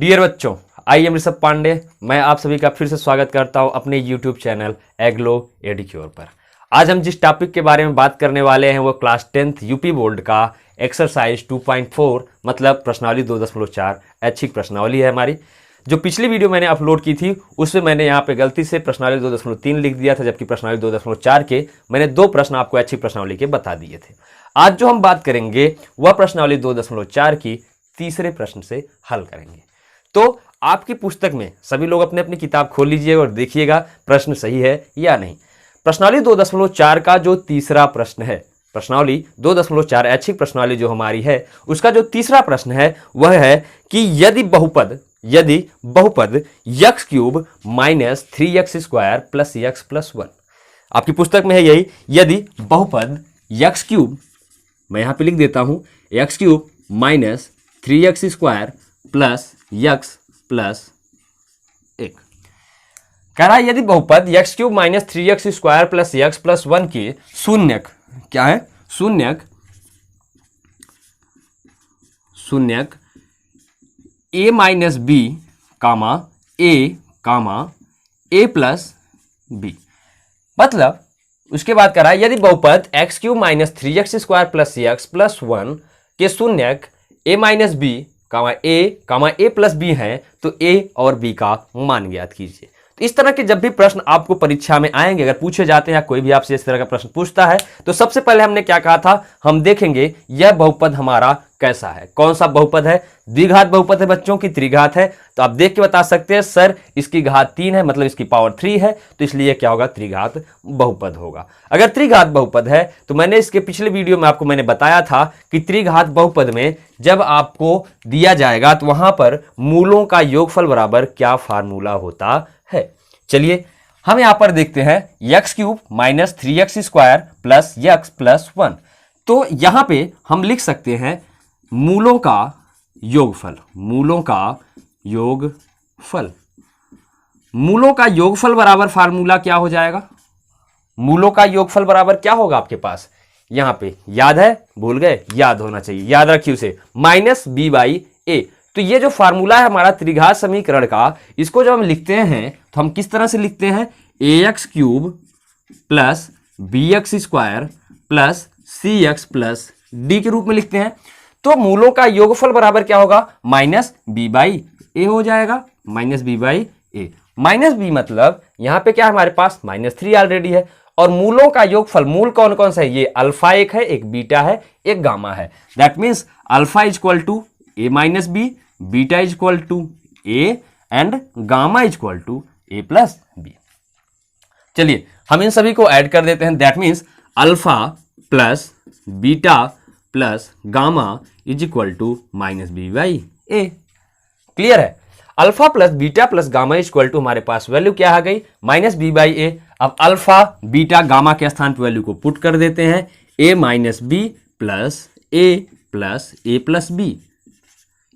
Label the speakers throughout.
Speaker 1: Dear बच्चों, I am Rishabh Pandey. मैं आप सभी का फिर से स्वागत करता हूं अपने यूट्यूब चैनल एग्लो एडुक्योर पर। आज हम जिस टॉपिक के बारे में बात करने वाले हैं वो क्लास 10th यूपी बोर्ड का एक्सरसाइज 2.4 मतलब प्रश्नावली 2.4 ऐच्छिक प्रश्नावली है हमारी। जो पिछली वीडियो मैंने अपलोड की थी उसमें मैंने यहाँ पे गलती से प्रश्नावली 2.3 लिख दिया था, जबकि प्रश्नावली 2.4 के मैंने 2 प्रश्न आपको ऐच्छिक प्रश्नावली के बता दिए थे। आज जो हम बात करेंगे वह प्रश्नावली 2.4 की तीसरे प्रश्न से हल करेंगे। तो आपकी पुस्तक में सभी लोग अपने अपनी किताब खोल लीजिएगा और देखिएगा प्रश्न सही है या नहीं। प्रश्नावली 2.4 का जो तीसरा प्रश्न है, प्रश्नावली 2.4 ऐच्छिक प्रश्नावली जो हमारी है उसका जो तीसरा प्रश्न है वह है कि यदि बहुपद x cube minus 3x square plus x plus 1, आपकी पुस्तक में है यही, यदि बहुपद यक्स क्यूब, मैं यहां पे लिख देता हूं x cube minus 3x square plus x plus 1, कह रहा है यदि बहुपद x cube minus 3x square plus x plus 1 की शून्यक क्या है, शून्यक a minus b comma a plus b, मतलब उसके बाद कह रहा है यदि बहुपद x cube minus 3x square plus x plus 1 के शून्यक a minus b comma a plus b है तो a और b का मान ज्ञात कीजिए। तो इस तरह के जब भी प्रश्न आपको परीक्षा में आएंगे, अगर पूछे जाते हैं, कोई भी आपसे इस तरह का प्रश्न पूछता है तो सबसे पहले हमने क्या कहा था, हम देखेंगे यह बहुपद हमारा कैसा है, कौन सा बहुपद है। द्विघात बहुपद है बच्चों की, त्रिघात है, तो आप देख के बता सकते हैं सर इसकी घात 3 है मतलब इसकी पावर 3 है, तो इसलिए क्या होगा, त्रिघात बहुपद होगा। अगर त्रिघात बहुपद है तो मैंने इसके पिछले वीडियो में आपको मैंने बताया था कि त्रिघात बहुपद में जब आपको दिया जाएगा तो वहां पर मूलों का योगफल बराबर क्या फार्मूला होता है। चलिए हम यहां पर देखते हैं x cube minus 3x square plus x plus 1, तो यहां पे हम लिख सकते हैं मूलों का योगफल, मूलों का योगफल बराबर फार्मूला क्या हो जाएगा, मूलों का योगफल बराबर क्या होगा आपके पास, यहां पे याद है, भूल गए, याद होना चाहिए, याद रखिए उसे, माइनस बी बाई ए। तो ये जो फार्मूला है हमारा त्रिघात समीकरण का, इसको जब हम लिखते हैं तो हम किस तरह से लिखते हैं, A X cube plus B X square plus C X plus D के रूप में लिखते हैं। तो मूलों का योगफल बराबर क्या होगा, माइनस बी बाई ए हो जाएगा, minus B by a. Minus b मतलब यहां पे क्या है हमारे पास, -3 ऑलरेडी है, और मूलों का योगफल, मूल कौन कौन सा है, ये अल्फा एक है, एक बीटा है, एक गामा है। That means alpha is equal to A minus B, beta is equal to A and gamma is equal to A plus B. चलिए हम इन सभी को ऐड कर देते हैं। That means alpha plus beta plus gamma is equal to minus B by A. Clear है, alpha plus beta plus gamma is equal to हमारे पास वैल्यू क्या आ गई, माइनस बी बाई ए। अब अल्फा बीटा गामा के स्थान पर वैल्यू को पुट कर देते हैं, A minus B plus A plus B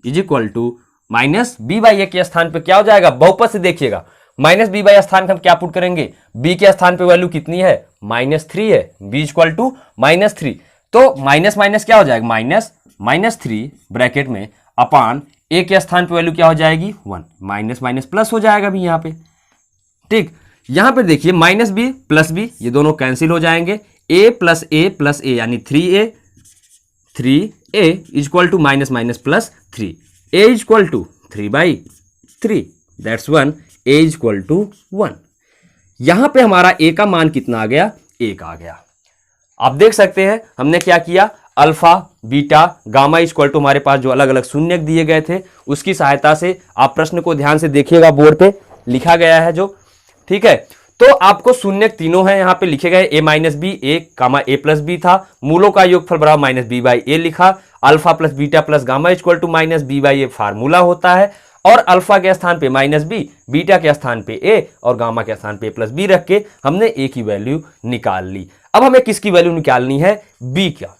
Speaker 1: is equal to minus B by A के स्थान पे क्या हो जाएगा, बहुपद से देखिएगा, माइनस बी बाई स्थान पे हम क्या पुट करेंगे, बी के स्थान पे वैल्यू कितनी है, -3 है, बी इज इक्वल टू -3, तो माइनस माइनस क्या हो जाएगा, -3 ब्रैकेट में अपान ए के स्थान पे वैल्यू क्या हो जाएगी 1, माइनस माइनस प्लस हो जाएगा भी यहाँ पे। ठीक, यहां पे देखिए माइनस बी प्लस बी ये दोनों कैंसिल हो जाएंगे, ए प्लस ए यानी 3a is equal to minus minus plus 3, a is equal to 3/3, that's 1, a is equal to 1। यहां पे हमारा a का मान कितना आ गया, 1 आ गया। आप देख सकते हैं हमने क्या किया, alpha beta gamma is equal to हमारे पास जो अलग अलग शून्यक दिए गए थे उसकी सहायता से, आप प्रश्न को ध्यान से देखिएगा, बोर्ड पे लिखा गया है जो, ठीक है। तो आपको शून्यक तीनों है यहाँ पे लिखे गए, a minus b, a comma a plus b था, मूलों का योगफल बराबर माइनस बी बाई ए लिखा, alpha plus beta plus gamma equal to minus B by a formula होता है, और अल्फा के स्थान पे माइनस बी, बीटा के स्थान पे ए और गामा के स्थान पे प्लस बी रख के हमने ए की वैल्यू निकाल ली। अब हमें किसकी वैल्यू निकालनी है, बी का।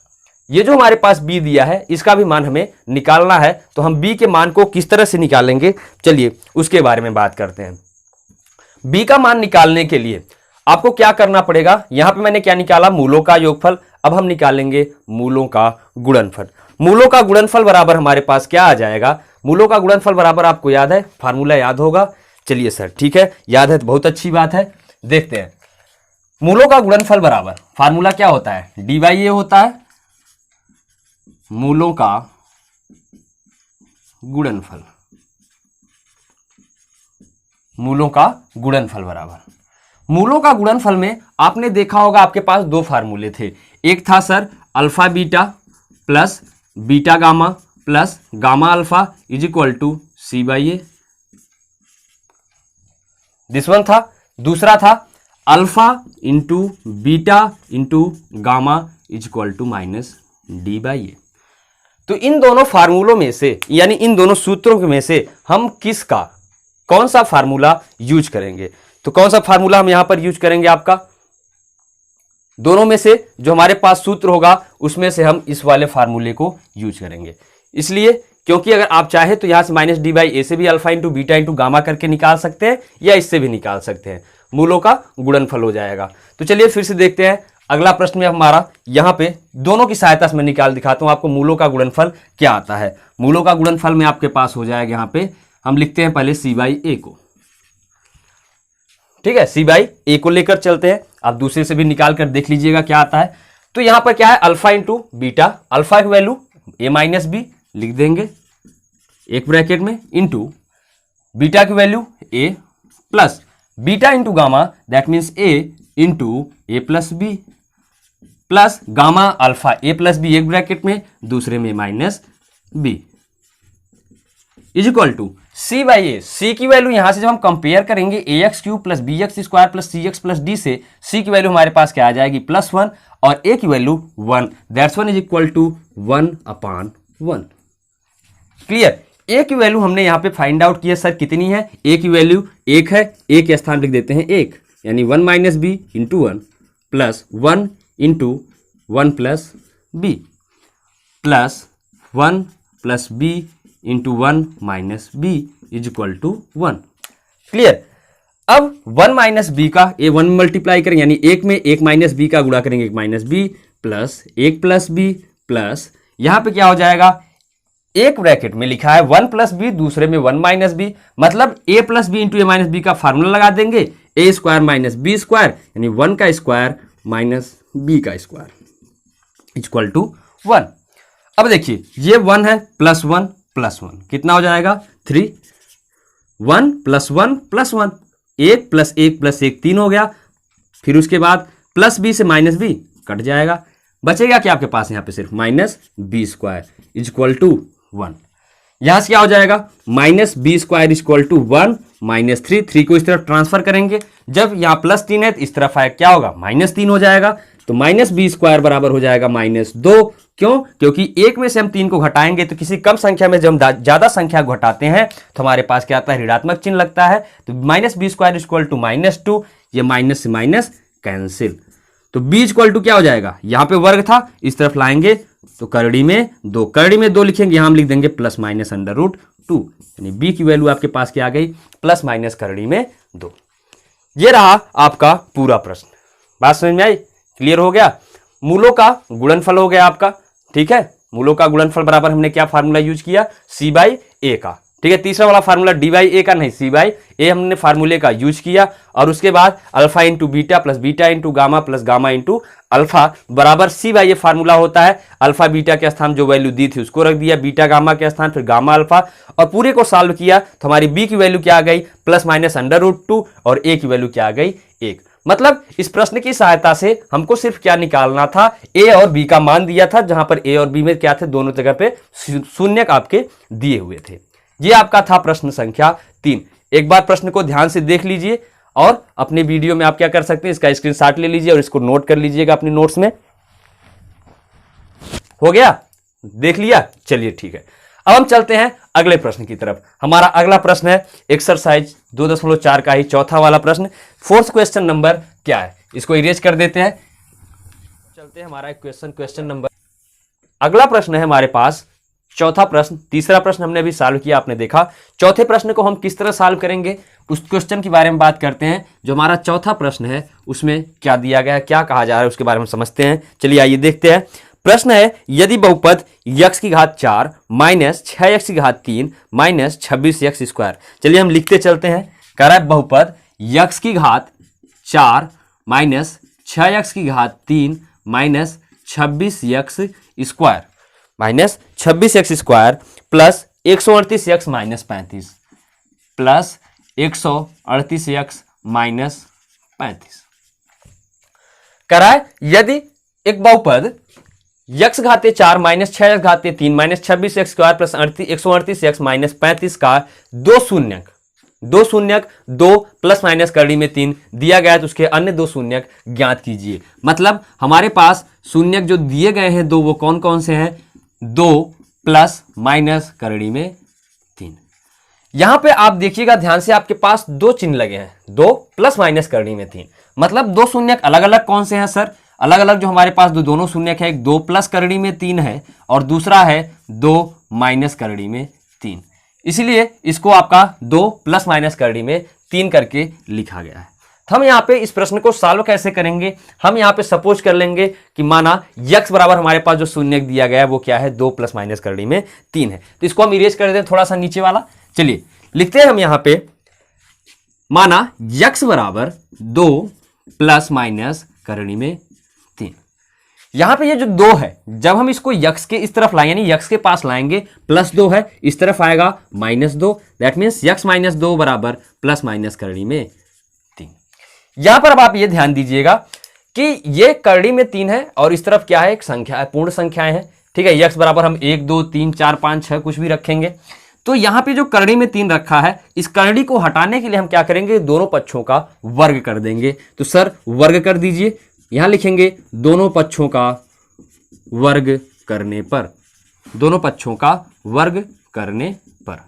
Speaker 1: ये जो हमारे पास बी दिया है इसका भी मान हमें निकालना है, तो हम बी के मान को किस तरह से निकालेंगे, चलिए उसके बारे में बात करते हैं। बी का मान निकालने के लिए आपको क्या करना पड़ेगा, यहां पे मैंने क्या निकाला, मूलों का योगफल, अब हम निकालेंगे मूलों का गुणनफल। मूलों का गुणनफल बराबर हमारे पास क्या आ जाएगा, मूलों का गुणनफल बराबर आपको याद है, फार्मूला याद होगा। चलिए सर ठीक है, याद है तो बहुत अच्छी बात है। देखते हैं मूलों का गुणनफल बराबर फार्मूला क्या होता है, डी बाई ए होता है मूलों का गुणनफल, मूलों का गुणनफल बराबर। मूलों का गुणनफल में आपने देखा होगा आपके पास दो फार्मूले थे, एक था sir alpha beta plus beta gamma plus gamma alpha is equal to C by A, this one था। दूसरा था alpha into beta into gamma is equal to minus D by A. तो इन दोनों फार्मूलों में से यानी इन दोनों सूत्रों में से हम किसका कौन सा फार्मूला यूज करेंगे, तो कौन सा फार्मूला हम यहां पर यूज करेंगे, आपका दोनों में से जो हमारे पास सूत्र होगा उसमें से हम इस वाले फार्मूले को यूज करेंगे। इसलिए क्योंकि अगर आप चाहे तो यहां से माइनस डी बाई ए से भी alpha into beta into gamma करके निकाल सकते हैं या इससे भी निकाल सकते हैं, मूलों का गुणनफल हो जाएगा। तो चलिए फिर से देखते हैं अगला प्रश्न में हमारा, यहां पे दोनों की सहायता से मैं निकाल दिखाता हूं आपको मूलों का गुणनफल क्या आता है। मूलों का गुणनफल में आपके पास हो जाएगा, यहां पे हम लिखते हैं पहले सी बाई ए को, ठीक है, सी बाई ए को लेकर चलते हैं, आप दूसरे से भी निकाल कर देख लीजिएगा क्या आता है। तो यहां पर क्या है अल्फा इंटू बीटा, अल्फा की वैल्यू ए माइनस बी लिख देंगे एक ब्रैकेट में, इंटू बीटा की value A plus beta into gamma that means A into A plus B plus gamma alpha A plus B एक ब्रैकेट में दूसरे में minus B is equal to C by A. C की value यहां से जब हम कंपेयर करेंगे A X cube plus B X square plus C X plus D से, सी की वैल्यू हमारे पास क्या आ जाएगी +1 और ए की value 1, that's 1 is equal to 1/1। Clear. A की वैल्यू हमने यहां पे फाइंड आउट की है सर कितनी है, ए की वैल्यू 1 है, ए के स्थान लिख देते हैं 1 यानी 1 minus b into 1 plus 1 into 1 plus B plus 1 plus b into 1 minus B is equal to 1। Clear. अब 1 माइनस बी का ए 1 मल्टीप्लाई करेंगे यानी 1 में 1 माइनस बी का गुणा करेंगे 1 minus B plus 1 plus B plus यहां पे क्या हो जाएगा, एक ब्रैकेट में लिखा है 1 प्लस बी दूसरे में 1 माइनस बी, मतलब a plus b into a minus b का फार्मूला लगा देंगे, a square minus b square यानी 1 का स्क्वायर माइनस बी का स्क्वायर इक्वल टू 1। अब देखिए ये 1 है प्लस 1 कितना हो जाएगा 3, 1 प्लस 1 प्लस 1, 1 प्लस 1 प्लस 1 3 हो गया, फिर उसके बाद प्लस बी से माइनस बी कट जाएगा, बचेगा क्या आपके पास यहाँ पे सिर्फ minus b square is equal to 1। यहां से क्या हो जाएगा minus b square is equal to 1 minus 3 को इस तरफ ट्रांसफर करेंगे, जब यहाँ +3 है तो इस तरफ आए क्या होगा -3 हो जाएगा, तो माइनस बी स्क्वायर बराबर हो जाएगा -2। क्यों? क्योंकि एक में से हम 3 को घटाएंगे तो किसी कम संख्या में जब हम ज्यादा संख्या घटाते हैं तो हमारे पास क्या आता है ऋणात्मक चिन्ह लगता है, तो minus b square equal to -2, ये माइनस से माइनस कैंसिल, तो b इक्वल टू क्या हो जाएगा, यहां पे वर्ग था इस तरफ लाएंगे तो करड़ी में 2, करड़ी में 2 लिखेंगे, यहां हम लिख देंगे प्लस माइनस √2 यानी b की वैल्यू आपके पास क्या आ गई प्लस माइनस करड़ी में 2। ये रहा आपका पूरा प्रश्न, बात समझ में आई, क्लियर हो गया। मूलों का गुणनफल हो गया आपका, ठीक है, मूलों का गुणनफल बराबर हमने क्या फार्मूला यूज किया c/a का, ठीक है। तीसरा वाला फार्मूला d/a का नहीं c/a हमने फार्मूले का यूज किया, और उसके बाद alpha into beta plus beta into gamma plus gamma into alpha बराबर c/a फार्मूला होता है। अल्फा बीटा के स्थान जो वैल्यू दी थी उसको रख दिया, बीटा गामा के स्थान फिर गामा अल्फा, और पूरे को सॉल्व किया तो हमारी b की वैल्यू क्या आ गई प्लस माइनस √2 और a की वैल्यू क्या आ गई 1। मतलब इस प्रश्न की सहायता से हमको सिर्फ क्या निकालना था, a और b का मान दिया था, जहां पर a और b में क्या थे दोनों जगह पे शून्य आपके दिए हुए थे। ये आपका था प्रश्न संख्या 3। एक बार प्रश्न को ध्यान से देख लीजिए और अपने वीडियो में आप क्या कर सकते हैं, इसका स्क्रीनशॉट ले लीजिए और इसको नोट कर लीजिएगा अपने नोट्स में। हो गया, देख लिया, चलिए ठीक है। अब हम चलते हैं अगले प्रश्न की तरफ। हमारा अगला प्रश्न है एक्सरसाइज 2.4 का ही चौथा वाला प्रश्न। फोर्थ क्वेश्चन नंबर क्या है, इसको इरेज कर देते हैं, चलते हैं हमारा क्वेश्चन नंबर। अगला प्रश्न है हमारे पास चौथा प्रश्न। तीसरा प्रश्न हमने अभी सॉल्व किया, आपने देखा। चौथे प्रश्न को हम किस तरह सॉल्व करेंगे उस क्वेश्चन के बारे में बात करते हैं। जो हमारा चौथा प्रश्न है उसमें क्या दिया गया है, क्या कहा जा रहा है उसके बारे में समझते हैं। चलिए आइए देखते हैं। प्रश्न है यदि बहुपद x की घात 4 माइनस 6x की घात 3 माइनस 26x स्क्वायर। चलिए हम लिखते चलते हैं। कह रहा है बहुपद x की घात 4 माइनस 6x की घात 3 minus 26x square minus 26x square plus 138x minus 35 plus 138x minus 35। कह रहा है यदि एक बहुपद x घाते 4 माइनस 6x घाते 3 minus 26x square plus 138x minus 35 का दो शून्यक दो प्लस माइनस करड़ी में 3 दिया गया है तो उसके अन्य दो शून्यक ज्ञात कीजिए। मतलब हमारे पास शून्यक जो दिए गए हैं दो, वो कौन कौन से हैं? 2 प्लस माइनस करड़ी में 3। यहां पे आप देखिएगा ध्यान से, आपके पास दो चिन्ह लगे हैं, 2 प्लस माइनस करड़ी में 3। मतलब दो शून्यक अलग अलग कौन से हैं सर? अलग अलग जो हमारे पास दोनों शून्यक है, एक 2 प्लस करड़ी में 3 है और दूसरा है 2 माइनस करड़ी में 3। इसलिए इसको आपका 2 प्लस माइनस करड़ी में 3 करके लिखा गया है। तो हम यहाँ पे इस प्रश्न को सॉल्व कैसे करेंगे? हम यहाँ पे सपोज कर लेंगे कि माना x बराबर हमारे पास जो शून्यक दिया गया है वो क्या है? 2 प्लस माइनस करड़ी में 3 है। तो इसको हम इरेज कर देते हैं थोड़ा सा नीचे वाला। चलिए लिखते हैं हम यहाँ पे, माना x बराबर 2 प्लस माइनस करड़ी में 3। यहां पे ये जो 2 है, जब हम इसको x के इस तरफ लाएंगे, यानी x के पास लाएंगे, प्लस 2 है, इस तरफ आएगा -2। दैट मीन्स x माइनस 2 बराबर प्लस माइनस करड़ी में 3। यहां पर अब आप ये ध्यान दीजिएगा कि ये करड़ी में 3 है और इस तरफ क्या है? एक संख्या है, पूर्ण संख्याएं हैं। ठीक है, x बराबर हम 1 2 3 4 5 6 कुछ भी रखेंगे। तो यहां पे जो करड़ी में 3 रखा है, इस करड़ी को हटाने के लिए हम क्या करेंगे? दोनों पक्षों का वर्ग कर देंगे। तो सर वर्ग कर दीजिए। यहां लिखेंगे दोनों पक्षों का वर्ग करने पर, दोनों पक्षों का वर्ग करने पर।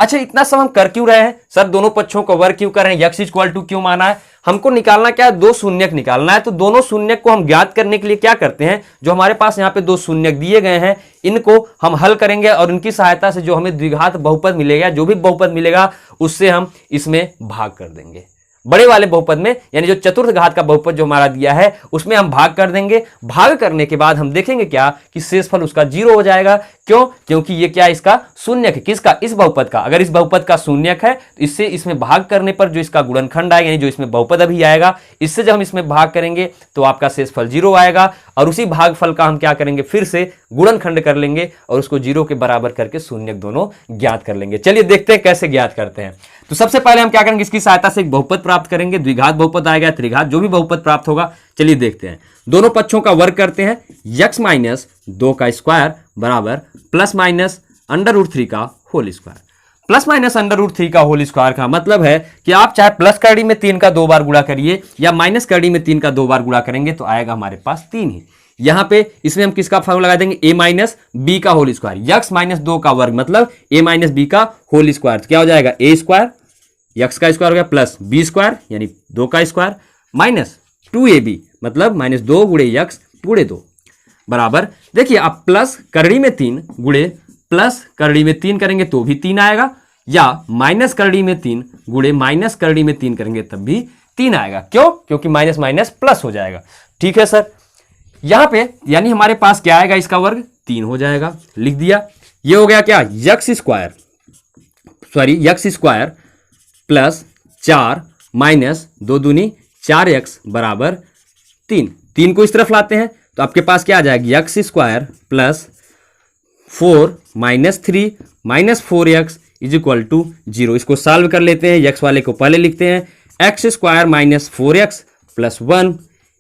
Speaker 1: अच्छा, इतना सब हम कर क्यों रहे हैं सर? दोनों पक्षों का वर्ग क्यों कर रहे हैं? x इक्वल टू क्यों माना है? हमको निकालना क्या है? दो शून्यक निकालना है। तो दोनों शून्यक को हम ज्ञात करने के लिए क्या करते हैं? जो हमारे पास यहाँ पे दो शून्यक दिए गए हैं, इनको हम हल करेंगे और इनकी सहायता से जो हमें द्विघात बहुपद मिलेगा, जो भी बहुपद मिलेगा, उससे हम इसमें भाग कर देंगे। बड़े वाले बहुपद में, यानी जो चतुर्थ घात का बहुपद जो हमारा दिया है, उसमें हम भाग कर देंगे। भाग करने के बाद हम देखेंगे क्या कि शेषफल उसका 0 हो जाएगा। क्यों? क्योंकि ये क्या, इसका शून्यक है। किसका? इस बहुपद का। अगर इस बहुपद का शून्यक है तो इससे इसमें भाग करने पर जो इसका गुणनखंड आएगा, यानी जो इसमें बहुपद अभी आएगा, इससे जब हम इसमें भाग करेंगे तो आपका शेषफल 0 आएगा और उसी भागफल का हम क्या करेंगे? फिर से गुणनखंड कर लेंगे और उसको 0 के बराबर करके शून्यक दोनों ज्ञात कर लेंगे। चलिए देखते हैं कैसे ज्ञात करते हैं। तो सबसे पहले हम क्या करेंगे? इसकी सहायता से एक बहुपद प्राप्त करेंगे। द्विघात बहुपद आएगा, त्रिघात, जो भी बहुपद प्राप्त होगा। चलिए देखते हैं। दोनों पक्षों का वर्ग करते हैं। x माइनस 2 का स्क्वायर बराबर प्लस माइनस √3 का होल स्क्वायर। प्लस माइनस √3 का होल स्क्वायर का मतलब है कि आप चाहे प्लस करड़ी में 3 का 2 बार गुणा करिए या माइनस करड़ी में 3 का 2 बार गुणा करेंगे तो आएगा हमारे पास 3 ही। यहां पे इसमें हम किसका फॉर्मूला लगा देंगे? a माइनस बी का होल स्क्वायर। x माइनस 2 का वर्ग मतलब a माइनस बी का होल स्क्वायर। तो क्या हो जाएगा? a स्क्वायर, x का स्क्वायर हो गया, प्लस b स्क्वायर यानी 2 का स्क्वायर, माइनस 2ab मतलब माइनस 2 गुणे x गुणे 2 बराबर। देखिए आप प्लस करड़ी में 3 गुणे प्लस करड़ी में 3 करेंगे तो भी 3 आएगा, या माइनस करड़ी में 3 गुणे माइनस करड़ी में 3 करेंगे तब भी 3 आएगा। क्यों? क्योंकि माइनस माइनस प्लस हो जाएगा। ठीक है सर, यहां पे यानी हमारे पास क्या आएगा? इसका वर्ग 3 हो जाएगा। लिख दिया। ये हो गया क्या? x स्क्वायर प्लस 4 माइनस 2 दूनी 4x बराबर 3। 3 को इस तरफ लाते हैं तो आपके पास क्या आ जाएगा? x square plus 4 minus 3 minus 4x is equal to 0। इसको सॉल्व कर लेते हैं। x वाले को पहले लिखते हैं। x square minus 4x plus 1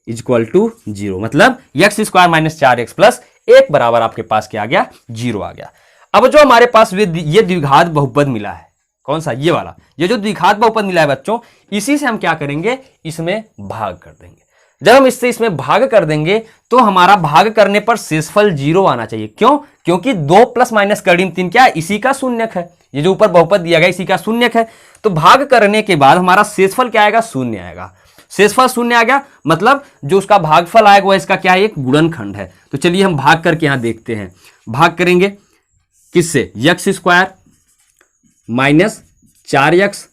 Speaker 1: is equal to 0। मतलब x square minus 4x plus 1 बराबर आपके पास क्या आ गया? 0 आ गया। अब जो हमारे पास ये द्विघात बहुपद मिला है, कौन सा? ये वाला। ये जो द्विघात बहुपद मिला है बच्चों, इसी से हम क्या करेंगे? इसमें भाग कर देंगे। जब हम इसमें भाग कर देंगे तो हमारा भाग करने पर शेषफल 0 आना चाहिए। क्यों? क्योंकि 2 प्लस माइनस करड़ी में 3 क्या है? इसी का शून्यक है। ये जो ऊपर बहुपद दिया गया इसी का शून्यक है। तो भाग करने के बाद हमारा शेषफल क्या आएगा? 0 आएगा। शेषफल 0 आ गया, मतलब जो उसका भागफल आएगा वह इसका क्या है? एक गुणनखंड है। तो चलिए हम भाग करके यहां देखते हैं। भाग करेंगे किससे? x square minus 4x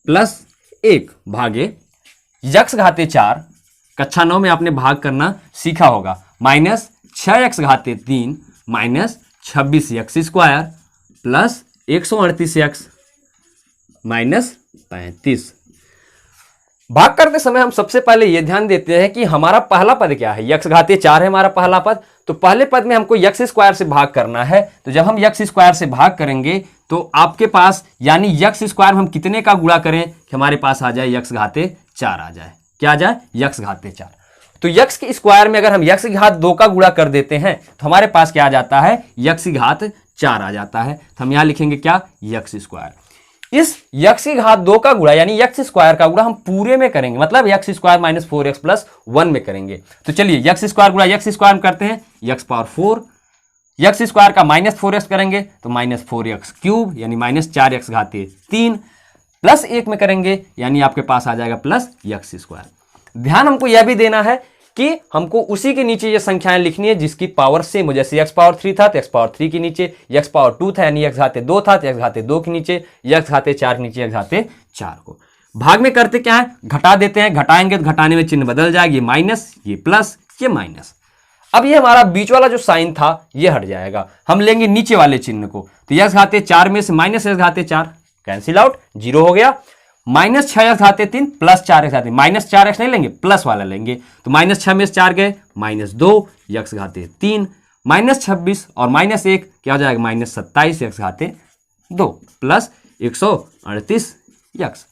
Speaker 1: plus 1 भागे x घाते 4। कक्षा 9 में आपने भाग करना सीखा होगा। माइनस 6x घाते 3 minus 26x² plus 138x minus 35। भाग करते समय हम सबसे पहले यह ध्यान देते हैं कि हमारा पहला पद क्या है, x घाते 4 है हमारा पहला पद, तो पहले पद में हमको x² से भाग करना है। तो जब हम x² से भाग करेंगे तो आपके पास यानी x² में हम कितने का गुणा करें कि हमारे पास आ जाए x घाते 4 आ जाए, क्या आ जाए, x घाते 4। तो x के स्क्वायर में अगर हम x की घात 2 का गुणा कर देते हैं तो हमारे पास क्या आ जाता है, x की घात 4 आ जाता है। तो हम यहां लिखेंगे क्या, x²। इस x की घात 2 का गुणा यानी x² का गुणा हम पूरे में करेंगे, मतलब x² माइनस 4x प्लस 1 में करेंगे। तो चलिए x² गुणा x² में करते हैं, x पावर 4, x² का माइनस 4x करेंगे तो माइनस 4x³ यानी माइनस 4x घाते 3 प्लस 1 में करेंगे यानी आपके पास आ जाएगा प्लस x²। ध्यान हमको यह भी देना है कि हमको उसी के नीचे ये संख्याएं लिखनी है जिसकी पावर सेम हो। जैसे x पावर 3 था तो x पावर 3 के नीचे, x पावर 2 था यानी x घाते 2 था तो x घाते 2 के नीचे, x घाते 4 के नीचे x घाते 4 को। भाग में करते क्या है, घटा देते हैं, घटाएंगे तो घटाने में चिन्ह बदल जाएगा, ये माइनस, ये प्लस, ये माइनस। अब ये हमारा बीच वाला जो साइन था ये हट जाएगा, हम लेंगे नीचे वाले चिन्ह को। तो x घाते 4 में से माइनस x घाते 4 कैंसिल आउट, 0 हो गया। माइनस 6x घाते 3 प्लस 4x घाते, माइनस 4x नहीं लेंगे, प्लस वाला लेंगे। तो माइनस 6 में से 4 गए, माइनस 2 x घाते 3 माइनस 26 और माइनस 1 क्या हो जाएगा, माइनस 27 x घाते 2 प्लस 138 x।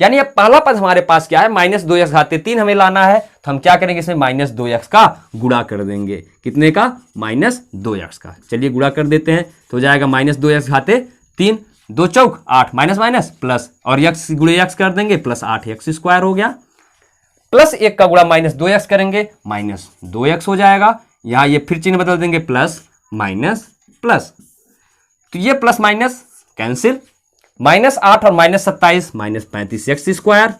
Speaker 1: यानी अब पहला पद हमारे पास क्या है, माइनस 2x घाते 3 हमें लाना है। तो हम क्या करेंगे, इसमें माइनस 2x का गुणा कर देंगे। कितने का, माइनस 2x का। चलिए गुणा कर देते हैं तो हो जाएगा माइनस 2x घाते 3, 2 चौक 8 माइनस माइनस प्लस और x गुणे x कर देंगे प्लस 8x² हो गया, प्लस 1 का गुणा माइनस 2x करेंगे माइनस 2x हो जाएगा। यहां ये फिर चिन्ह बदल देंगे, प्लस माइनस प्लस, तो ये प्लस माइनस कैंसिल, माइनस 8 और minus 27 minus 35x²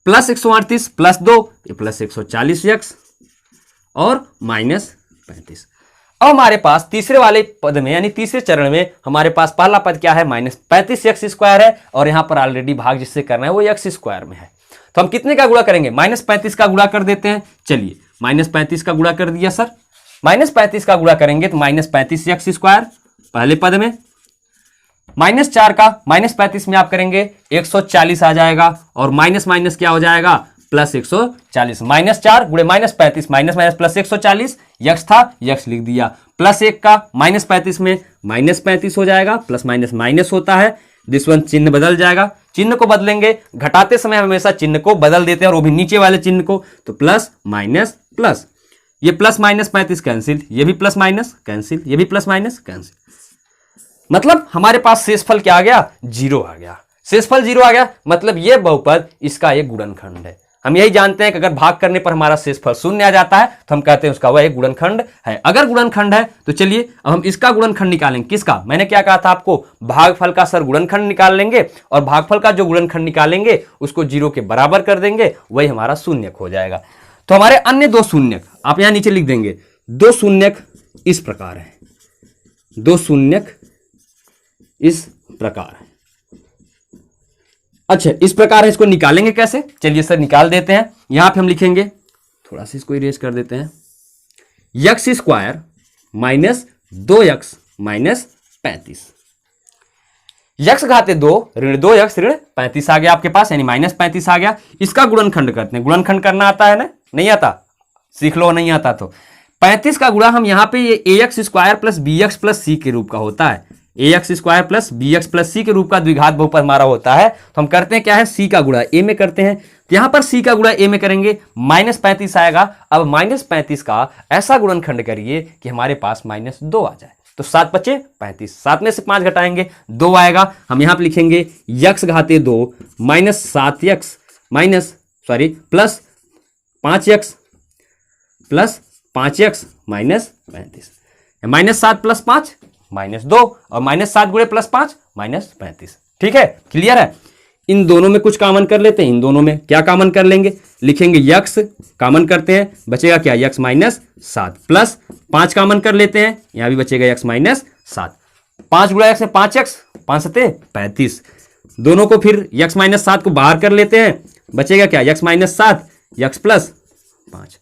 Speaker 1: plus 138 plus 2 ये प्लस 140x और माइनस 35। अब हमारे पास तीसरे वाले पद में यानी तीसरे चरण में हमारे पास पहला पद क्या है, माइनस 35x² है और यहां पर ऑलरेडी भाग जिससे करना है वो x² में है। तो हम कितने का गुणा करेंगे, माइनस 35 का गुणा कर देते हैं। चलिए माइनस 35 का गुणा कर दिया सर, माइनस 35 का गुणा करेंगे तो माइनस 35x² पहले पद में, माइनस 4 का माइनस 35 में आप करेंगे 140 आ जाएगा और माइनस माइनस क्या हो जाएगा, प्लस 140। माइनस 4 गुणे minus 35 minus minus plus 140, x था यक्स लिख दिया, प्लस 1 का माइनस 35 में माइनस 35 हो जाएगा, प्लस माइनस माइनस होता है, दिस वन चिन्ह बदल जाएगा। चिन्ह को बदलेंगे, घटाते समय हमेशा चिन्ह को बदल देते हैं और वो भी नीचे वाले चिन्ह को। तो प्लस माइनस प्लस, ये प्लस माइनस 35 कैंसिल, ये भी प्लस माइनस कैंसिल, ये भी प्लस माइनस कैंसिल। मतलब हमारे पास शेषफल क्या आ गया, 0 आ गया। शेषफल 0 आ गया मतलब ये बहुपद इसका एक गुणनखंड है। हम यही जानते हैं कि अगर भाग करने पर हमारा शेषफल 0 आ जाता है तो हम कहते हैं उसका वह एक गुणनखंड है। अगर गुणनखंड है तो चलिए अब हम इसका गुणनखंड निकालेंगे। किसका, मैंने क्या कहा था आपको, भागफल का सर गुणनखंड निकाल लेंगे और भागफल का जो गुणनखंड निकालेंगे उसको 0 के बराबर कर देंगे, वही हमारा शून्यक हो जाएगा। तो हमारे अन्य दो शून्यक आप यहां नीचे लिख देंगे। दो शून्यक इस प्रकार है, दो शून्यक इस प्रकार है। अच्छा इस प्रकार है, इसको निकालेंगे कैसे, चलिए सर निकाल देते हैं। यहां पे हम लिखेंगे, थोड़ा सा इसको इरेज कर देते हैं, x² minus 2x minus 35, x घाते 2 ऋण 2x ऋण 35 आ गया आपके पास, यानी माइनस 35 आ गया। इसका गुणनखंड करते हैं, गुणनखंड करना आता है ना, नहीं आता सीख लो, नहीं आता तो 35 का गुणा हम यहां पे ये ax² plus bx plus c के रूप का होता है, ax² plus bx plus c के रूप का द्विघात बहुपद हमारा होता है। तो हम करते हैं क्या है, c का गुणा a में करते हैं। तो यहां पर c का गुणा a में करेंगे, माइनस 35 आएगा। अब माइनस 35 का ऐसा गुणनखंड करिए कि हमारे पास माइनस 2 आ जाए। तो 7 बचे 35, 7 में से 5 घटाएंगे 2 आएगा। हम यहां पर लिखेंगे x घाते 2 minus 7x minus plus 5x plus 5x minus 35, minus 7 plus 5 minus 2 और माइनस 7 गुणे प्लस 5 माइनस 35। ठीक है, क्लियर है। इन दोनों में कुछ कॉमन कर लेते हैं, इन दोनों में क्या कॉमन कर लेंगे, लिखेंगे x कॉमन करते हैं, बचेगा क्या x माइनस 7 प्लस 5 कॉमन कर लेते हैं, यहां भी बचेगा x माइनस 7, 5 गुणा x में 5x 5 सते 35, दोनों को फिर x माइनस 7 को बाहर कर लेते हैं, बचेगा क्या x माइनस 7 x प्लस 5।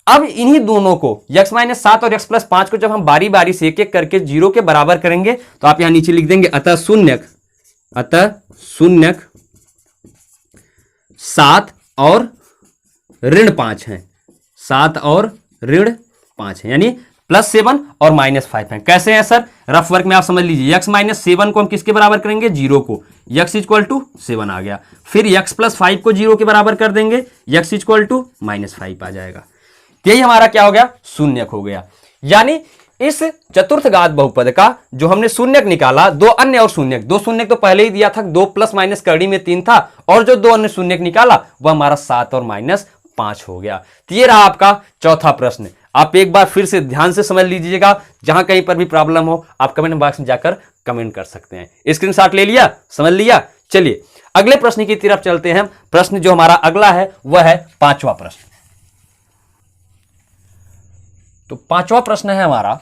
Speaker 1: अब इन्हीं दोनों को x माइनस 7 और x प्लस 5 को जब हम बारी बारी से एक एक करके 0 के बराबर करेंगे तो आप यहां नीचे लिख देंगे अतः शून्यक 7 और ऋण 5 है, 7 और ऋण 5 है, यानी +7 और -5 है। कैसे है सर? रफ वर्क में आप समझ लीजिए, x माइनस 7 को हम किसके बराबर करेंगे? 0 को, x इक्वल टू 7 आ गया। फिर x प्लस 5 को 0 के बराबर कर देंगे, x इक्वल टू -5 आ जाएगा। यही हमारा क्या हो गया? शून्यक हो गया। यानी इस चतुर्थ घात बहुपद का जो हमने शून्यक निकाला, दो अन्य और शून्यक, दो शून्यक तो पहले ही दिया था, 2 प्लस माइनस करड़ी में 3 था, और जो दो अन्य शून्यक निकाला वह हमारा 7 और -5 हो गया। तो ये रहा आपका चौथा प्रश्न। आप एक बार फिर से ध्यान से समझ लीजिएगा, जहां कहीं पर भी प्रॉब्लम हो आप कमेंट बॉक्स में जाकर कमेंट कर सकते हैं। स्क्रीनशॉट ले लिया, समझ लिया? चलिए अगले प्रश्न की तरफ चलते हैं। प्रश्न जो हमारा अगला है वह है पांचवा प्रश्न। तो पांचवा प्रश्न है हमारा,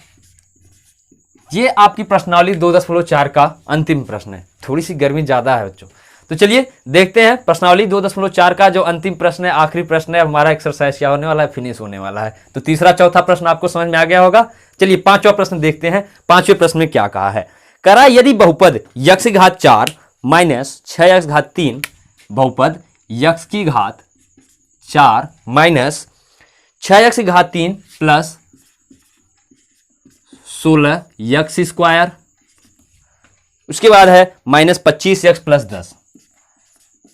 Speaker 1: ये आपकी प्रश्नावली 2.4 का अंतिम प्रश्न है। थोड़ी सी गर्मी ज्यादा है बच्चों, तो चलिए देखते हैं प्रश्नावली 2.4 का जो अंतिम प्रश्न है, आखिरी प्रश्न है हमारा। एक्सरसाइज क्या होने वाला है? फिनिश होने वाला है। तो तीसरा चौथा प्रश्न आपको समझ में आ गया होगा। चलिए पांचवा प्रश्न देखते हैं। पांचवें प्रश्न में क्या कहा है? करा यदि बहुपद x घात 4 माइनस 6x घात 3, बहुपद x की घात 4 माइनस 6x घात 3 प्लस 16x स्क्वायर, उसके बाद है minus 25x plus 10,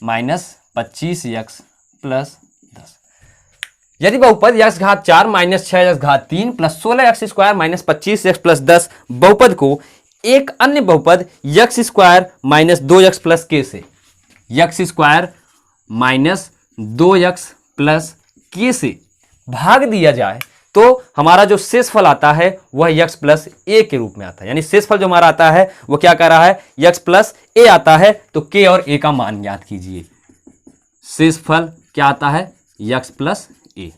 Speaker 1: minus 25x plus 10। यदि बहुपद x घात 4 माइनस 6x घात 3 plus 16x square minus 25x plus 10 बहुपद को एक अन्य बहुपद x square minus 2x plus k से, x square minus 2x plus k से भाग दिया जाए तो हमारा जो शेषफल आता है वह x प्लस a के रूप में आता है। यानी शेषफल जो हमारा आता है वो क्या कर रहा है? x प्लस a आता है। तो k और a का मान ज्ञात कीजिए। शेषफल क्या आता है? x plus a।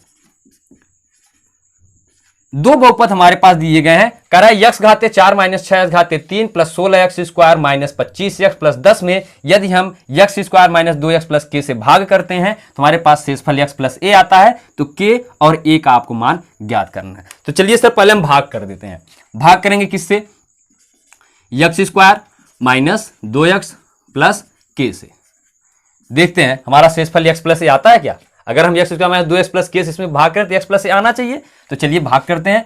Speaker 1: दो बहुपद हमारे पास दिए गए हैं। कह रहा है x घाते 4 माइनस 6x घाते 3 plus 16x square minus 25x plus 10 में यदि हम x square minus 2x plus k से भाग करते हैं तो हमारे पास शेषफल x प्लस a आता है। तो k और a का आपको मान ज्ञात करना है। तो चलिए सर पहले हम भाग कर देते हैं। भाग करेंगे किससे? x square minus 2x plus k से। देखते हैं हमारा शेषफल x प्लस a आता है क्या? अगर हम x square minus 2x plus k से इसमें भाग करें तो x प्लस a आना चाहिए। तो चलिए भाग करते हैं।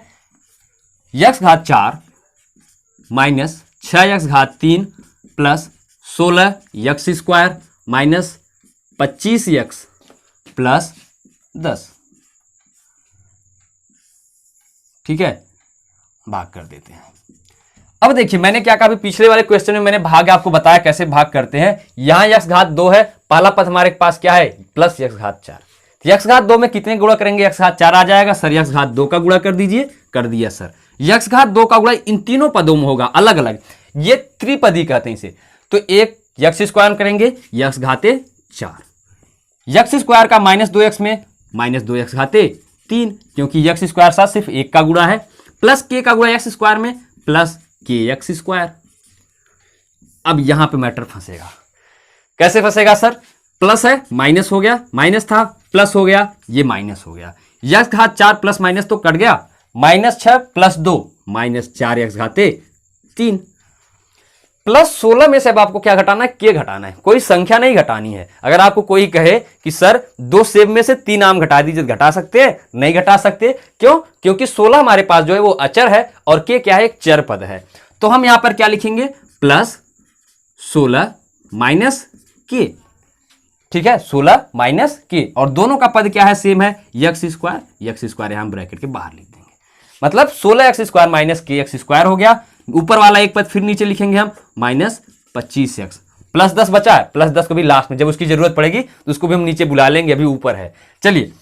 Speaker 1: x घात 4 माइनस 6x घात 3 plus 16x square minus 25x plus 10, ठीक है, भाग कर देते हैं। अब देखिए मैंने क्या कहा, पिछले वाले क्वेश्चन में मैंने भाग आपको बताया कैसे भाग करते हैं। यहां x घात 2 है, पहला पद हमारे पास क्या है? प्लस x घात 4। x घात 2 में कितने गुणा करेंगे? x घात 4 आ जाएगा। सर x घात 2 का गुणा कर दीजिए। कर दिया सर। x घात 2 का गुणा इन तीनों पदों में होगा अलग अलग, ये त्रिपदी कहते हैं इसे। तो एक x स्क्वायर करेंगे x घाते 4, x स्क्वायर का माइनस 2x में माइनस 2x घाते 3, क्योंकि x स्क्वायर साथ सिर्फ एक का गुणा है, प्लस k का गुणा x स्क्वायर में प्लस kx स्क्वायर। अब यहां पे मैटर फंसेगा। कैसे फंसेगा सर? प्लस है माइनस हो गया, माइनस था प्लस हो गया, ये माइनस हो गया। x घात 4 प्लस माइनस तो कट गया, minus 6 plus 2 minus 4x घाते 3 plus 16 में से अब आपको क्या घटाना है? k घटाना है। कोई संख्या नहीं घटानी है। अगर आपको कोई कहे कि सर 2 सेब में से 3 आम घटा दीजिए, घटा सकते हैं? नहीं घटा सकते। क्यों? क्योंकि 16 हमारे पास जो है वो अचर है और k क्या है? एक चर पद है। तो हम यहां पर क्या लिखेंगे? प्लस 16 माइनस k, ठीक है, 16 माइनस k, और दोनों का पद क्या है? सेम है, x स्क्वायर यहां ब्रैकेट के बाहर लिख देंगे। मतलब 16x square minus kx square हो गया। ऊपर वाला एक पद फिर नीचे लिखेंगे हम, माइनस 25x प्लस 10 बचा है, प्लस 10 को भी लास्ट में जब उसकी जरूरत पड़ेगी तो उसको भी हम नीचे बुला लेंगे, अभी ऊपर है। चलिए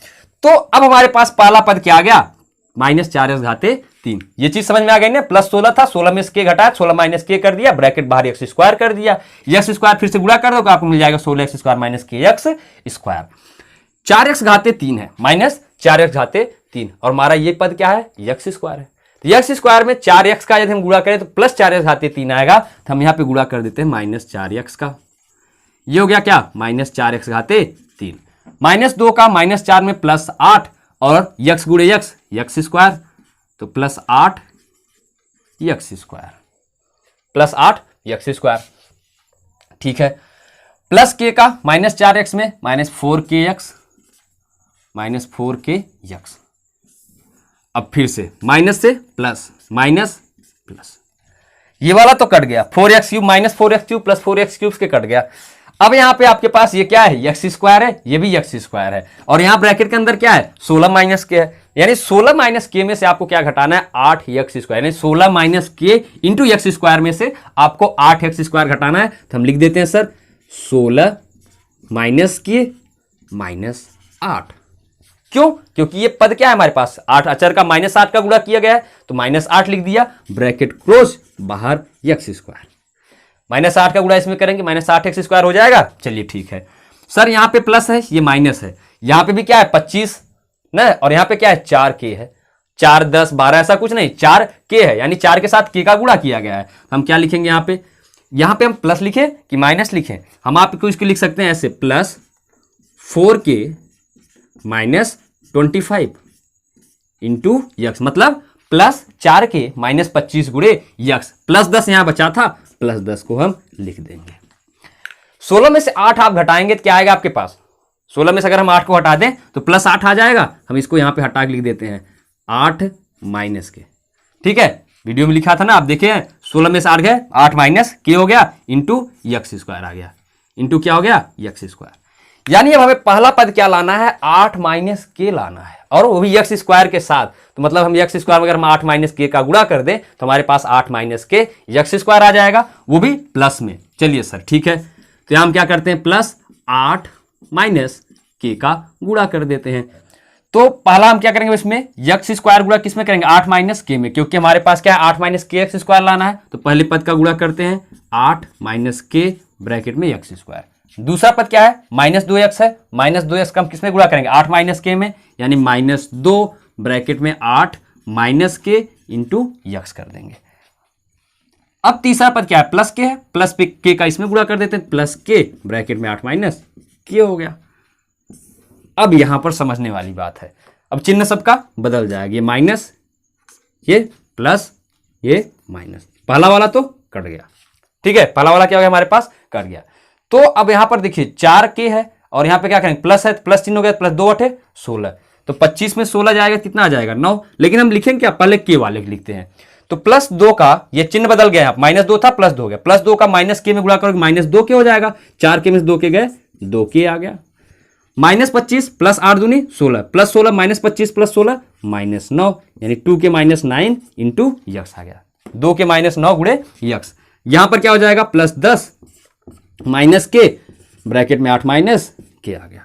Speaker 1: तो अब हमारे पास पहला पद क्या आ गया? Minus 4x घाते 3। ये चीज समझ में आ गई ना? प्लस 16 था, 16 में से k घटाया, 16 माइनस k कर दिया, ब्रैकेट बाहर x स्क्वायर कर दिया। x स्क्वायर फिर से गुणा कर दो तो आपको मिल जाएगा 16x square minus kx square. 4x घाते 3 है, माइनस 4x घाते 3, और हमारा ये पद क्या है? x स्क्वायर है। तो x स्क्वायर में 4x का यदि हम गुणा करें तो प्लस 4x घाते 3 आएगा। तो हम यहां पे गुणा कर देते हैं माइनस 4x का। ये हो गया क्या? माइनस 4x घाते 3, माइनस 2 का माइनस 4 में प्लस 8 और यक्स गुणे यक्स यक्स स्क्वायर, तो plus 8 x square, plus 8 x square. ठीक है, प्लस के का -4x में -4kx, -4k यक्स। अब फिर से माइनस से प्लस, माइनस प्लस, ये वाला तो कट गया, 4x³ -4x³ प्लस 4x³ के कट गया। अब यहां पे आपके पास ये क्या है, यक्स स्क्वायर है, ये भी यक्स स्क्वायर है, और यहां ब्रैकेट के अंदर क्या है, 16 माइनस के है, यानी 16 माइनस के में से आपको क्या घटाना है, 8 यक्स स्क्वायर, यानी 16 माइनस के इंटू यक्स स्क्वायर में से आपको 8 यक्स स्क्वायर घटाना है। तो हम लिख देते हैं सर 16 माइनस के -8। क्यों? क्योंकि ये पद क्या है हमारे पास, 8 अचर का -8 का गुणा किया गया है, तो -8 लिख दिया, ब्रैकेट क्लोज, बाहर यक्स स्क्वायर, -8 का गुणा इसमें करेंगे, -8 एक्स स्क्वायर हो जाएगा। चलिए ठीक है सर, यहां पे प्लस है, ये माइनस है, यहां पे भी क्या है 25 ना, और यहां पे क्या है 4k है, 4 10 12 ऐसा कुछ नहीं, 4k है, यानी 4 के साथ k का गुणा किया गया है। हम क्या लिखेंगे यहां पे हम प्लस लिखें कि माइनस लिखें, हम आपको इसको लिख सकते हैं ऐसे, प्लस 4k -25 इंटू यक्स, मतलब प्लस 4k -25 गुणे यक्स, प्लस 10 यहां बचा था, प्लस 10 को हम लिख देंगे। 16 में से 8 आप घटाएंगे तो क्या आएगा आपके पास, 16 में से अगर हम 8 को हटा दें तो प्लस 8 आ जाएगा, हम इसको यहां पे हटा के लिख देते हैं 8 माइनस के। ठीक है, वीडियो में लिखा था ना, आप देखें 16 में से 8 गए, 8 माइनस के हो गया, इंटू यक्स स्क्वायर आ गया, इंटू क्या हो गया, यक्स स्क्वायर। यानी अब हमें पहला पद क्या लाना है, 8 माइनस के लाना है, और वो भी यक्स स्क्वायर के साथ। तो मतलब हम यक्स स्क्वायर में अगर हम 8 माइनस के का गुणा कर दें तो हमारे पास 8 माइनस के यक्स स्क्वायर आ जाएगा, वो भी प्लस में। चलिए सर ठीक है, तो यहां हम क्या करते हैं, प्लस 8 माइनस के का गुणा कर देते हैं। तो पहला हम क्या करेंगे, इसमें यक्स स्क्वायर गुणा किसमें करेंगे, 8 माइनस के में, क्योंकि हमारे पास क्या है 8 माइनस के एक्स स्क्वायर लाना है। तो पहले पद का गुणा करते हैं, 8 माइनस के ब्रैकेट में यक्स स्क्वायर। दूसरा पद क्या है, -2x है, -2x का हम किसमें गुणा करेंगे, 8 माइनस के में, यानी -2 ब्रैकेट में 8 माइनस के इंटू यक्स कर देंगे। अब तीसरा पद क्या है, प्लस के है, प्लस पे के का इसमें गुणा कर देते हैं, प्लस के ब्रैकेट में 8 माइनस के हो गया। अब यहां पर समझने वाली बात है, अब चिन्ह सबका बदल जाएगा, ये माइनस, ये प्लस, ये माइनस, पहला वाला तो कट गया। ठीक है, पहला वाला क्या हो गया हमारे पास, कट गया। तो अब यहां पर देखिए 4k है, और यहां पे क्या करेंगे, प्लस है, प्लस चिन्ह हो गया, प्लस 2 8 16, तो 25 में 16 जाएगा, कितना आ जाएगा 9। लेकिन हम लिखेंगे क्या, पहले के वाले लिखते हैं। तो प्लस 2 का ये चिन्ह बदल गया, -2 था प्लस 2 हो गया, प्लस 2 का माइनस के में गुणा करोगे -2k हो जाएगा, 4k में 2k गए, 2k आ गया। -25 प्लस 8 दूनी 16, प्लस 16 -25 प्लस 16 -9, यानी 2k -9 इंटू यक्स आ गया, 2k -9 गुणे यक्स। यहां पर क्या हो जाएगा, प्लस 10 माइनस के ब्रैकेट में 8 माइनस के आ गया।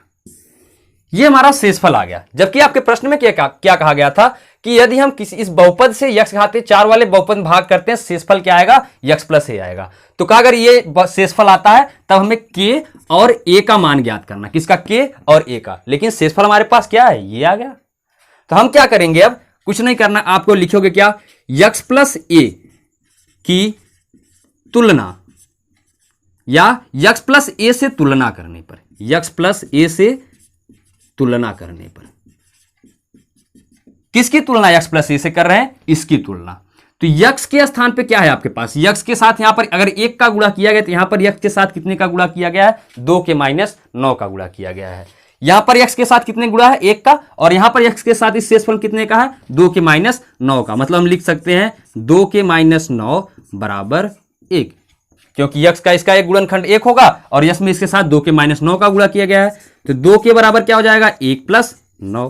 Speaker 1: ये हमारा शेषफल आ गया। जबकि आपके प्रश्न में क्या कहा गया था कि यदि हम किसी इस बहुपद से यक्स घाते 4 वाले बहुपद में भाग करते हैं, शेषफल क्या आएगा, यक्स प्लस ए आएगा। तो कहा अगर ये शेषफल आता है तब हमें के और ए का मान ज्ञात करना, किसका, के और ए का। लेकिन शेषफल हमारे पास क्या है, ये आ गया। तो हम क्या करेंगे, अब कुछ नहीं करना, आपको लिखोगे क्या, यक्स प्लस ए की तुलना, या यक्स प्लस ए से तुलना करने पर, यक्स प्लस ए से तुलना करने पर, किसकी तुलना यक्स प्लस ए से कर रहे हैं, इसकी तुलना। तो यक्स के स्थान पे क्या है आपके पास, यक्स के साथ यहां पर अगर 1 का गुणा किया गया तो यहां पर यक्स के साथ कितने का गुणा किया गया है, 2 के -9 का गुणा किया गया है। यहां पर यक्स के साथ कितने गुणा है, 1 का, और यहां पर यक्स के साथ इस शेषफल कितने का है, 2 के -9 का। मतलब हम लिख सकते हैं 2 के -9 बराबर 1, क्योंकि यक्स का इसका एक गुणनखंड 1 होगा, और यक्स में इसके साथ 2 के -9 का गुणा किया गया है। तो 2 के बराबर क्या हो जाएगा, 1 + 9,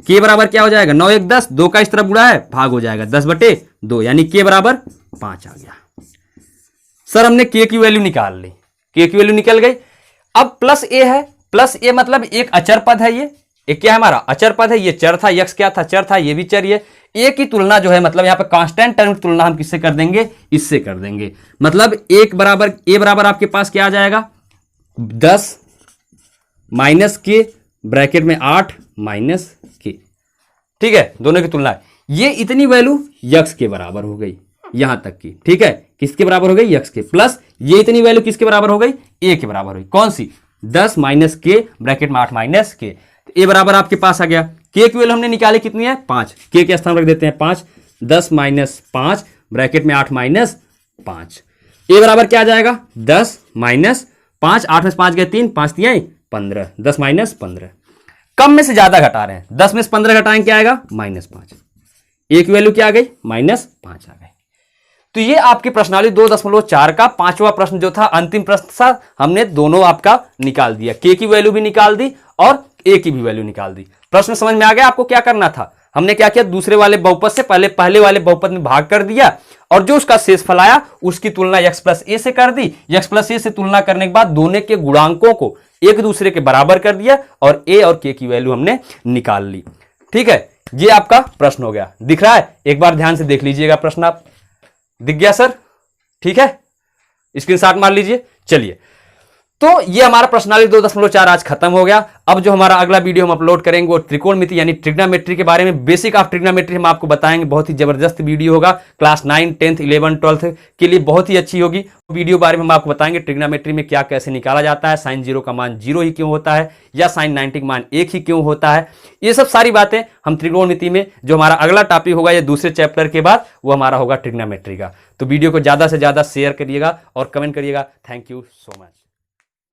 Speaker 1: के बराबर क्या हो जाएगा, 9 1 10, 2 का इस तरफ गुणा है, भाग हो जाएगा 10/2, यानी के बराबर 5 आ गया। सर हमने के की वैल्यू निकाल ली, के की वैल्यू निकल गई। अब प्लस ए है, प्लस ए मतलब एक अचर पद है, ये एक क्या है हमारा अचर पद है, ये चर था, यक्स क्या था, चर था, ये भी चर। ये ए की तुलना जो है, मतलब यहाँ पे कांस्टेंट टर्म की तुलना हम किससे कर देंगे, इससे कर देंगे। मतलब एक बराबर ए बराबर आपके पास क्या आ जाएगा, 10 माइनस के ब्रैकेट में 8 माइनस के। ठीक है, दोनों की तुलना। ये इतनी वैल्यू यक्स के बराबर हो गई यहां तक की। ठीक है, किसके बराबर हो गई, यक्स के, प्लस ये इतनी वैल्यू किसके बराबर हो गई, ए के बराबर हुई। कौन सी, 10 माइनस के ब्रैकेट में 8 माइनस के। ए बराबर आपके पास आ गया, के की वैल्यू हमने निकाली कितनी है 5, के के स्थान रख देते हैं 5, 10 माइनस 5 ब्रैकेट में 8 माइनस 5, ए बराबर क्या आ जाएगा 10 माइनस 5, 8 में 5 गए 3, 5 दिया 15, 10 माइनस 15। कम में से ज्यादा घटा रहे हैं, 10 में से 15 घटाएंगे क्या आएगा -5, ए की वैल्यू क्या आ गई -5 आ गई। तो ये आपकी प्रश्नावली 2.4 का पांचवा प्रश्न जो था, अंतिम प्रश्न था, हमने दोनों आपका निकाल दिया, के की वैल्यू भी निकाल दी और ए की भी वैल्यू निकाल दी। प्रश्न समझ में आ गया आपको क्या करना था? हमने क्या किया, दूसरे वाले बहुपद से पहले वाले बहुपद में भाग कर दिया और जो उसका शेषफल आया उसकी तुलना x प्लस ए से कर दी। x प्लस ए से तुलना करने के बाद दोनों के गुणांकों को एक दूसरे के बराबर कर दिया और ए और के की वैल्यू हमने निकाल ली। ठीक है, ये आपका प्रश्न हो गया। दिख रहा है? एक बार ध्यान से देख लीजिएगा प्रश्न। आप दिख गया सर? ठीक है, स्क्रीनशॉट मार लीजिए। चलिए, तो ये हमारा प्रश्नावली 2.4 आज खत्म हो गया। अब जो हमारा अगला वीडियो हम अपलोड करेंगे वो त्रिकोणमिति यानी ट्रिग्नोमेट्री के बारे में, बेसिक ऑफ ट्रिग्नोमेट्री हम आपको बताएंगे। बहुत ही जबरदस्त वीडियो होगा, क्लास 9, 10th, 11, 12th के लिए बहुत ही अच्छी होगी। वीडियो बारे में हम आपको बताएंगे ट्रिग्नोमेट्री में क्या कैसे निकाला जाता है, साइन 0 का मान 0 ही क्यों होता है या साइन 90 का मान 1 ही क्यों होता है। ये सब सारी बातें हम त्रिकोणमिति में, जो हमारा अगला टॉपिक होगा ये दूसरे चैप्टर के बाद, वो हमारा होगा ट्रिग्नोमेट्री का। तो वीडियो को ज्यादा से ज्यादा शेयर करिएगा और कमेंट करिएगा। Thank you so much.